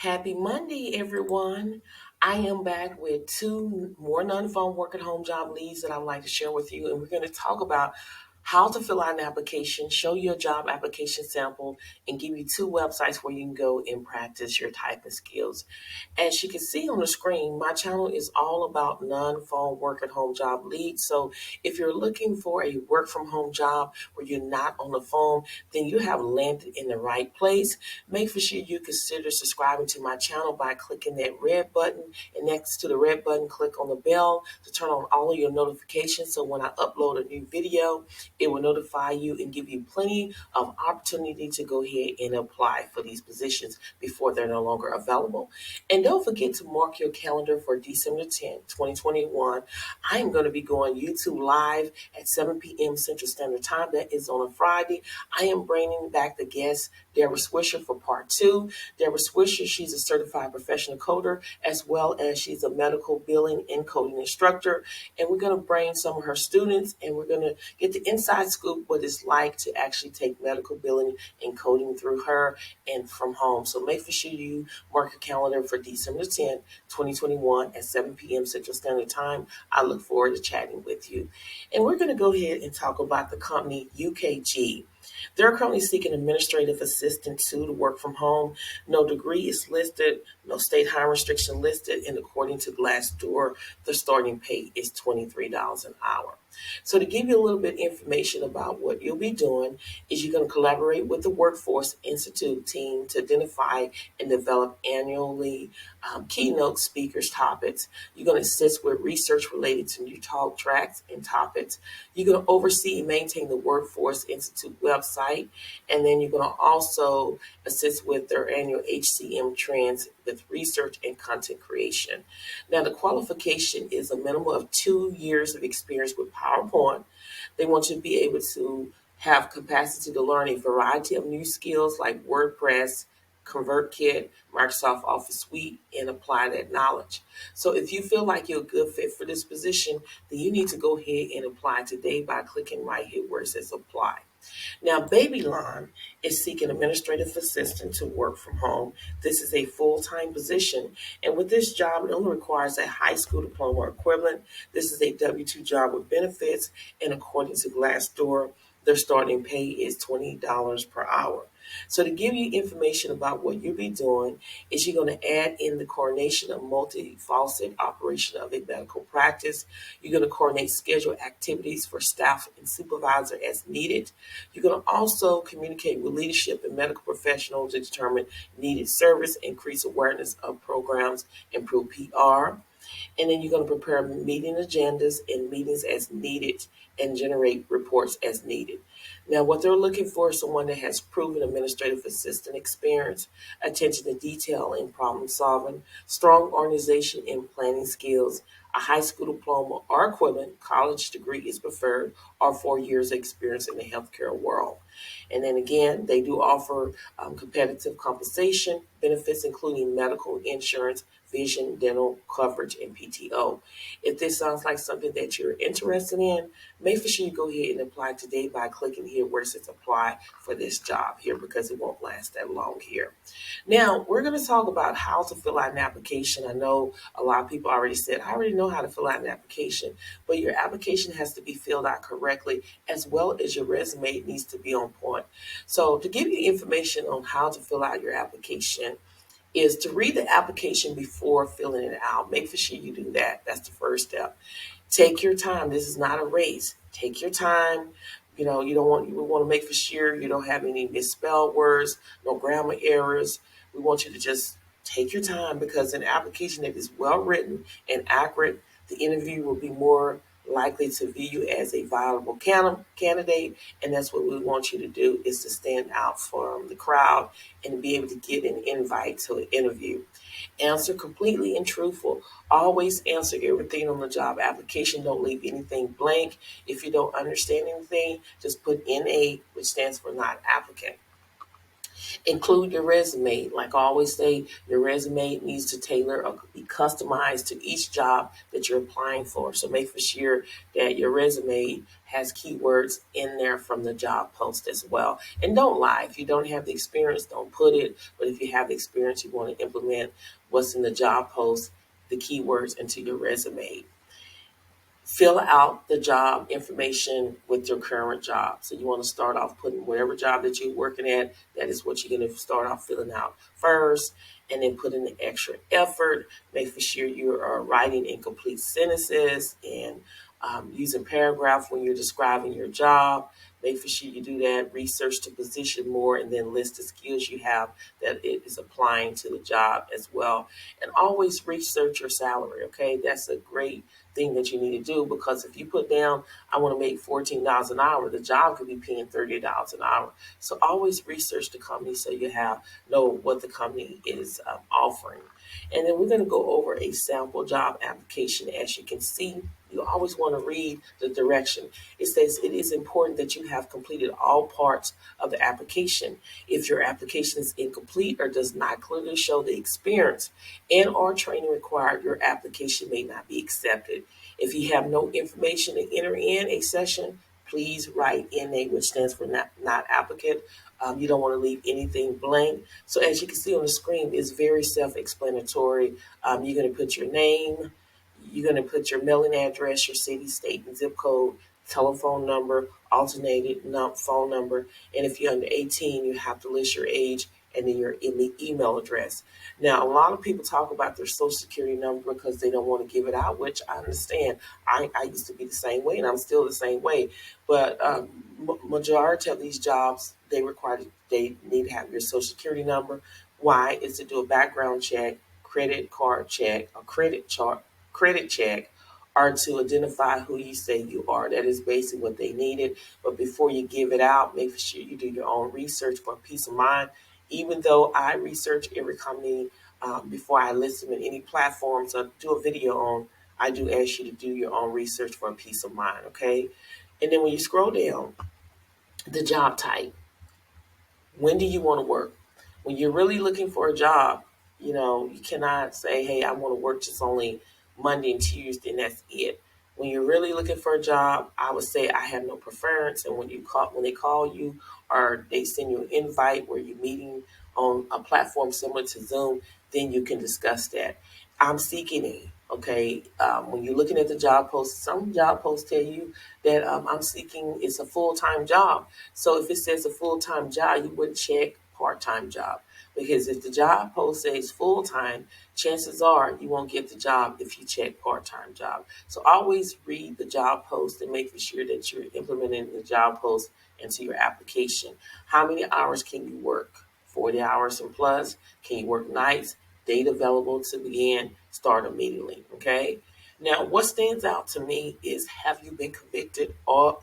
Happy Monday, everyone. I am back with two more non-phone work at home job leads that I'd like to share with you. And we're going to talk about how to fill out an application, show you a job application sample, and give you two websites where you can go and practice your typing skills. As you can see on the screen, my channel is all about non-phone work at home job leads. So if you're looking for a work from home job where you're not on the phone, then you have landed in the right place. Make sure you consider subscribing to my channel by clicking that red button, and next to the red button, click on the bell to turn on all of your notifications. So when I upload a new video, it will notify you and give you plenty of opportunity to go ahead and apply for these positions before they're no longer available. And don't forget to mark your calendar for December 10th, 2021. I am going to be going YouTube live at 7 p.m. Central Standard Time. That is on a Friday. I am bringing back the guest, Deborah Swisher, for part two. Deborah Swisher, she's a certified professional coder, as well as she's a medical billing and coding instructor. And we're going to bring some of her students, and we're going to get the inside scoop what it's like to actually take medical billing and coding through her and from home. So make sure you mark your calendar for December 10th, 2021 at 7 p.m. Central Standard Time. I look forward to chatting with you. And we're going to go ahead and talk about the company UKG. They're currently seeking administrative assistant to work from home. No degree is listed, no state hire restriction listed, and according to Glassdoor, the starting pay is $23 an hour. So to give you a little bit of information about what you'll be doing is you're going to collaborate with the Workforce Institute team to identify and develop annually keynote speakers topics. You're going to assist with research related to new talk tracks and topics. You're going to oversee and maintain the Workforce Institute website, and then you're going to also assist with their annual HCM trends with research and content creation. Now, the qualification is a minimum of 2 years of experience with PowerPoint. They want you to be able to have capacity to learn a variety of new skills like WordPress, ConvertKit, Microsoft Office Suite, and apply that knowledge. So if you feel like you're a good fit for this position, then you need to go ahead and apply today by clicking right here where it says apply. Now, Babylon is seeking administrative assistant to work from home. This is a full-time position, and with this job, it only requires a high school diploma or equivalent. This is a W-2 job with benefits, and according to Glassdoor, their starting pay is $20 per hour. So to give you information about what you'll be doing is you're going to add in the coordination of multi-facet operation of a medical practice. You're going to coordinate scheduled activities for staff and supervisor as needed. You're going to also communicate with leadership and medical professionals to determine needed service, increase awareness of programs, improve PR. And then you're going to prepare meeting agendas and meetings as needed and generate reports as needed. Now, what they're looking for is someone that has proven administrative assistant experience, attention to detail and problem solving, strong organization and planning skills, a high school diploma or equivalent, college degree is preferred, or 4 years of experience in the healthcare world. And then again, they do offer competitive compensation, benefits including medical insurance, vision, dental coverage, and PTO. If this sounds like something that you're interested in, make sure you go ahead and apply today by clicking here where it says apply for this job here, because it won't last that long here. Now, we're going to talk about how to fill out an application. I know a lot of people already said, I already know how to fill out an application, but your application has to be filled out correctly, as well as your resume needs to be on point. So to give you information on how to fill out your application is to read the application before filling it out. Make sure you do that. That's the first step. Take your time. This is not a race. Take your time. You want to make for sure you don't have any misspelled words, no grammar errors. We want you to just take your time, because an application that is well written and accurate, the interview will be more likely to view you as a viable candidate. And that's what we want you to do, is to stand out from the crowd and be able to get an invite to an interview. Answer completely and truthful. Always answer everything on the job application. Don't leave anything blank. If you don't understand anything, just put NA, which stands for not applicant. Include your resume. Like I always say, your resume needs to tailor or be customized to each job that you're applying for. So make for sure that your resume has keywords in there from the job post as well. And don't lie. If you don't have the experience, don't put it. But if you have the experience, you want to implement what's in the job post, the keywords into your resume. Fill out the job information with your current job. So you want to start off putting whatever job that you're working at, that is what you're going to start off filling out first, and then put in the extra effort. Make for sure you are writing in complete sentences and using paragraph when you're describing your job. Make for sure you do that. Research the position more, and then list the skills you have that it is applying to the job as well. And always research your salary. Okay, that's a great thing that you need to do, because if you put down, I want to make $14 an hour, the job could be paying $30 an hour. So always research the company so you know what the company is offering. And then we're going to go over a sample job application. As you can see, you always want to read the direction. It says it is important that you have completed all parts of the application. If your application is incomplete or does not clearly show the experience and or training required, your application may not be accepted. If you have no information to enter in a session, please write NA, which stands for not applicant. You don't want to leave anything blank. So as you can see on the screen, it's very self-explanatory. You're going to put your name, you're going to put your mailing address, your city, state, and zip code, telephone number, alternated phone number. And if you're under 18, you have to list your age and then your email address. Now, a lot of people talk about their social security number because they don't want to give it out, which I understand. I used to be the same way, and I'm still the same way. But majority of these jobs, they need to have your social security number. Why? It's to do a background check, credit card check, or credit check, or to identify who you say you are. That is basically what they needed. But before you give it out, make sure you do your own research for peace of mind. Even though I research every company before I list them in any platforms or do a video on, I do ask you to do your own research for peace of mind, okay? And then when you scroll down, the job type. When do you want to work? When you're really looking for a job, you cannot say, hey, I want to work just only Monday and Tuesday and that's it. When you're really looking for a job, I would say I have no preference. And when they call you or they send you an invite where you're meeting on a platform similar to Zoom, then you can discuss that. I'm seeking it. Okay, when you're looking at the job posts, some job posts tell you that I'm seeking it's a full-time job. So if it says a full-time job, you wouldn't check part-time job, because if the job post says full-time, chances are you won't get the job if you check part-time job. So always read the job post and make sure that you're implementing the job post into your application. How many hours can you work? 40 hours and plus. Can you work nights? Date available to begin, start immediately. Okay. Now, what stands out to me is, have you been convicted or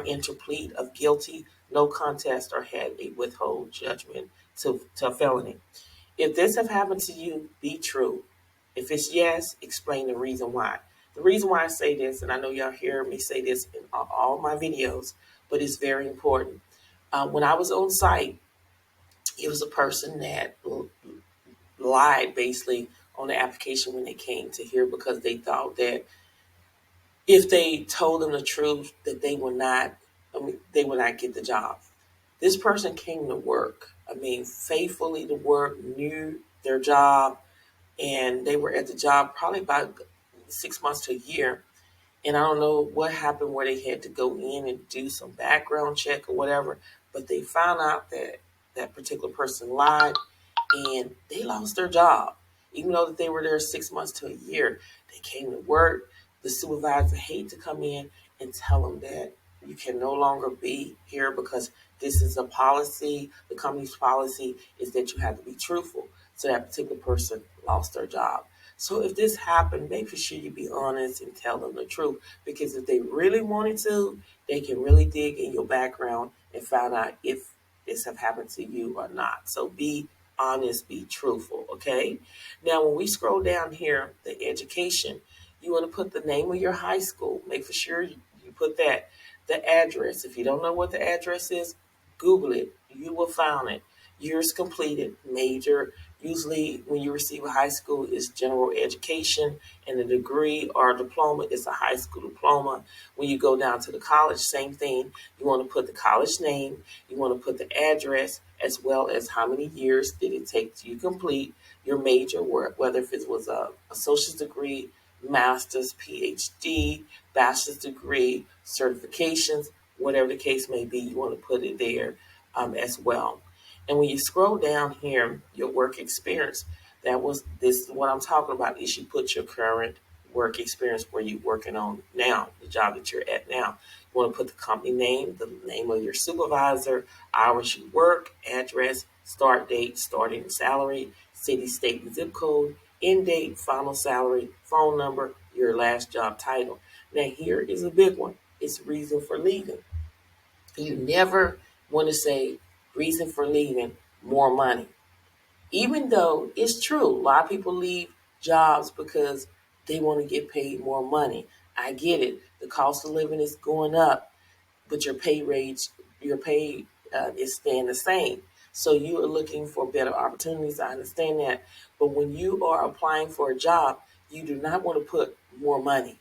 entered plea of guilty, no contest, or had a withhold judgment to a felony? If this have happened to you, be true. If it's yes, explain the reason why. The reason why I say this, and I know y'all hear me say this in all my videos, but it's very important. When I was on site, it was a person that lied basically on the application when they came to here, because they thought that if they told them the truth that they would not get the job. This person came to work, faithfully to work, knew their job, and they were at the job probably about 6 months to a year. And I don't know what happened where they had to go in and do some background check or whatever, but they found out that that particular person lied and they lost their job. Even though that they were there 6 months to a year, they came to work. The supervisor hate to come in and tell them that you can no longer be here because this is a policy. The company's policy is that you have to be truthful. So that particular person lost their job. So if this happened, make sure you be honest and tell them the truth. Because if they really wanted to, they can really dig in your background and find out if this have happened to you or not. So be honest, be truthful, okay? Now, when we scroll down here, the education, you want to put the name of your high school. Make for sure you put that. The address. If you don't know what the address is, Google it. You will find it. years completed, major. Usually, when you receive a high school, is general education, and a degree or a diploma is a high school diploma. When you go down to the college, same thing. You want to put the college name, you want to put the address, as well as how many years did it take to complete your major work, whether if it was a associate's degree, master's, PhD, bachelor's degree, certifications, whatever the case may be, you want to put it there as well. And when you scroll down here, your work experience, that was this what I'm talking about is you put your current work experience where you're working on now, the job that you're at now. You want to put the company name, the name of your supervisor, hours you work, address, start date, starting salary, city, state, and zip code, end date, final salary, phone number, your last job title. Now here is a big one. It's reason for leaving. You never want to say reason for leaving, more money. Even though it's true, a lot of people leave jobs because they want to get paid more money. I get it. The cost of living is going up, but your pay is staying the same. So you are looking for better opportunities. I understand that. But when you are applying for a job, you do not want to put more money.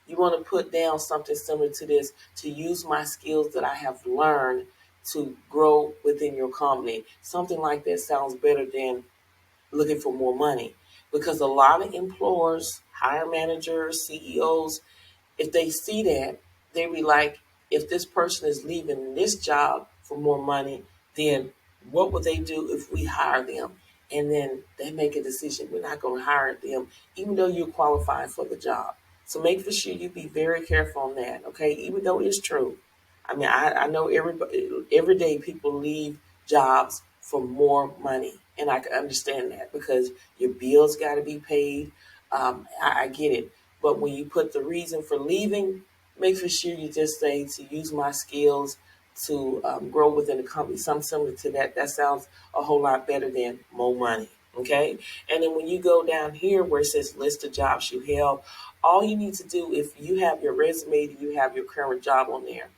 You want to put down something similar to this, to use my skills that I have learned to grow within your company. Something like that sounds better than looking for more money, because a lot of employers, hire managers, CEOs, if they see that, they be like, if this person is leaving this job for more money, then what would they do if we hire them? And then they make a decision, we're not going to hire them, even though you're qualified for the job. So make for sure you be very careful on that, okay? Even though it's true. I mean, I know every day people leave jobs for more money. And I can understand that because your bills got to be paid. I get it. But when you put the reason for leaving, make for sure you just say to use my skills to grow within the company, something similar to that. That sounds a whole lot better than more money. Okay. And then when you go down here where it says list of jobs you held, all you need to do, if you have your resume, you have your current job on there,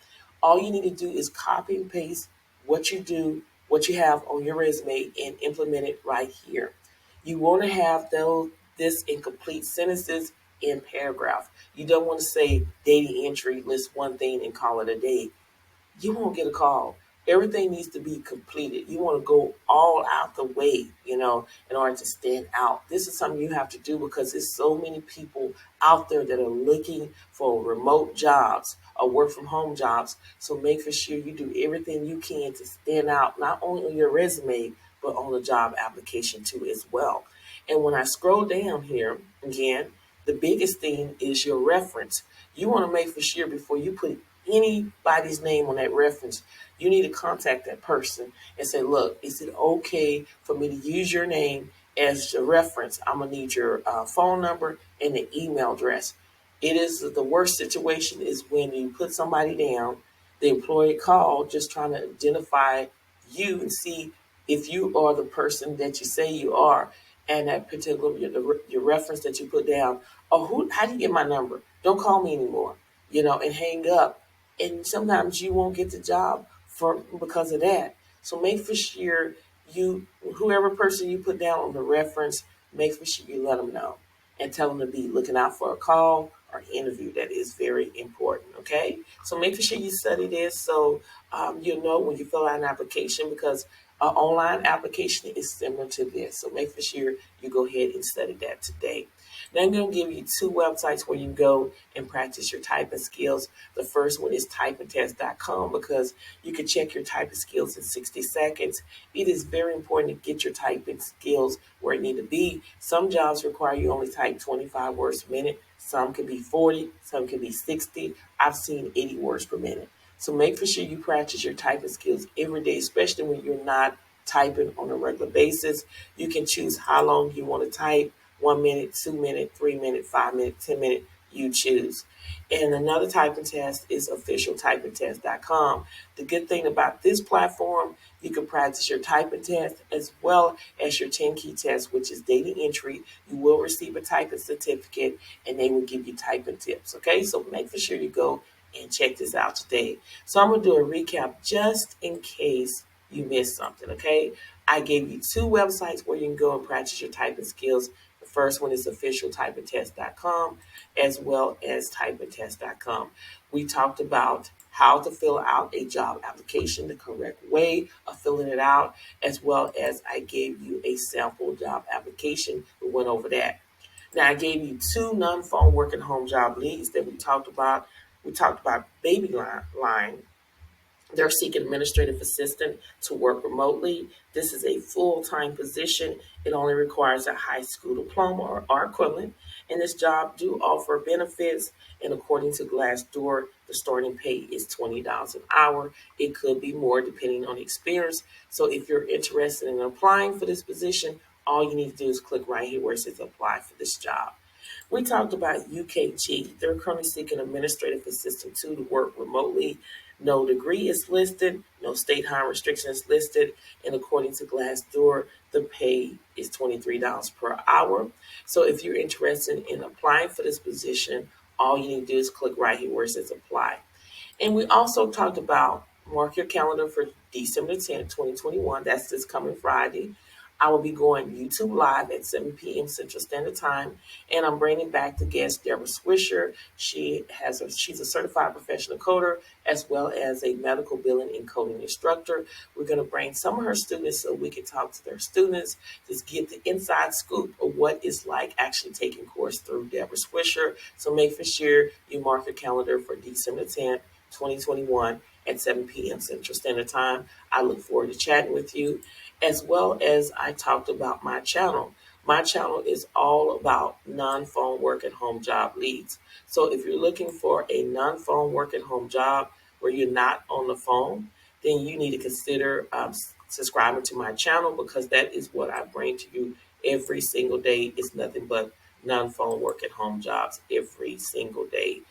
all you need to do is copy and paste what you do, what you have on your resume, and implement it right here. You want to have this in complete sentences in paragraph. You don't want to say data entry, list one thing and call it a day. You won't get a call. Everything needs to be completed. You want to go all out the way, in order to stand out. This is something you have to do because there's so many people out there that are looking for remote jobs or work from home jobs. So make for sure you do everything you can to stand out, not only on your resume, but on the job application too as well. And when I scroll down here again, the biggest thing is your reference. You want to make for sure before you put anybody's name on that reference, you need to contact that person and say, look, is it okay for me to use your name as a reference? I'm going to need your phone number and an email address. It is the worst situation is when you put somebody down, the employee call just trying to identify you and see if you are the person that you say you are, and that particular your reference that you put down. Oh, how do you get my number? Don't call me anymore, and hang up. And sometimes you won't get the job because of that. So make for sure whoever person you put down on the reference, make for sure you let them know and tell them to be looking out for a call or interview. That is very important. Okay, so make sure you study this so you'll know when you fill out an application, because an online application is similar to this. So make for sure you go ahead and study that today. Now I'm going to give you two websites where you go and practice your typing skills. The first one is typingtest.com, because you can check your typing skills in 60 seconds. It is very important to get your typing skills where it need to be. Some jobs require you only type 25 words per minute. Some can be 40, some can be 60. I've seen 80 words per minute. So make for sure you practice your typing skills every day, especially when you're not typing on a regular basis. You can choose how long you want to type, 1 minute, 2 minute, 3 minute, 5 minute, 10 minute, you choose. And another typing test is officialtypingtest.com. The good thing about this platform, you can practice your typing test as well as your 10 key test, which is data entry. You will receive a typing certificate and they will give you typing tips. Okay, so make for sure you go and check this out today. So I'm going to do a recap just in case you missed something. Okay, I gave you two websites where you can go and practice your typing skills. The first one is officialtypingtest.com as well as typingtest.com. We talked about how to fill out a job application, the correct way of filling it out, as well as I gave you a sample job application. We went over that. Now, I gave you two non-phone work and home job leads that we talked about. We talked about Baby Line. They're seeking administrative assistant to work remotely. This is a full-time position. It only requires a high school diploma or equivalent. And this job do offer benefits. And according to Glassdoor, the starting pay is $20 an hour. It could be more depending on experience. So if you're interested in applying for this position, all you need to do is click right here where it says apply for this job. We talked about UKG. They're currently seeking administrative assistant to work remotely. No degree is listed, no state hire restriction is listed, and according to Glassdoor, the pay is $23 per hour. So if you're interested in applying for this position, all you need to do is click right here where it says apply. And we also talked about mark your calendar for December 10th, 2021. That's this coming Friday. I will be going YouTube Live at 7 p.m. Central Standard Time, and I'm bringing back the guest Deborah Swisher. She's a certified professional coder as well as a medical billing and coding instructor. We're going to bring some of her students so we can talk to their students, just get the inside scoop of what it's like actually taking course through Deborah Swisher. So make sure you mark your calendar for December 10th, 2021 at 7 p.m. Central Standard Time. I look forward to chatting with you, as well as I talked about my channel. My channel is all about non-phone work at home job leads. So if you're looking for a non-phone work at home job where you're not on the phone, then you need to consider subscribing to my channel, because that is what I bring to you every single day. It's nothing but non-phone work at home jobs every single day.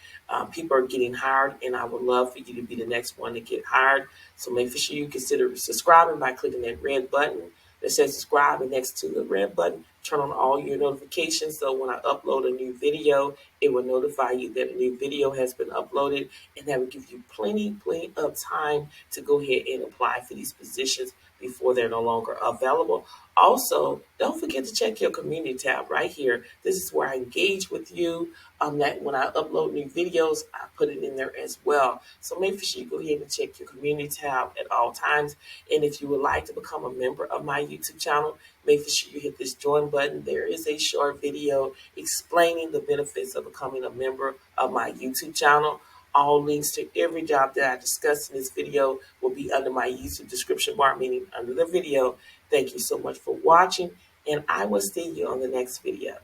People are getting hired, and I would love for you to be the next one to get hired. So make sure you consider subscribing by clicking that red button that says subscribe, and next to the red button, turn on all your notifications. So when I upload a new video, it will notify you that a new video has been uploaded, and that will give you plenty of time to go ahead and apply for these positions before they're no longer available. Also, don't forget to check your community tab right here. This is where I engage with you. That when I upload new videos, I put it in there as well. So make sure you go ahead and check your community tab at all times. And if you would like to become a member of my YouTube channel, make sure you hit this join button. There is a short video explaining the benefits of becoming a member of my YouTube channel. All links to every job that I discussed in this video will be under my YouTube description bar, meaning under the video. Thank you so much for watching, and I will see you on the next video.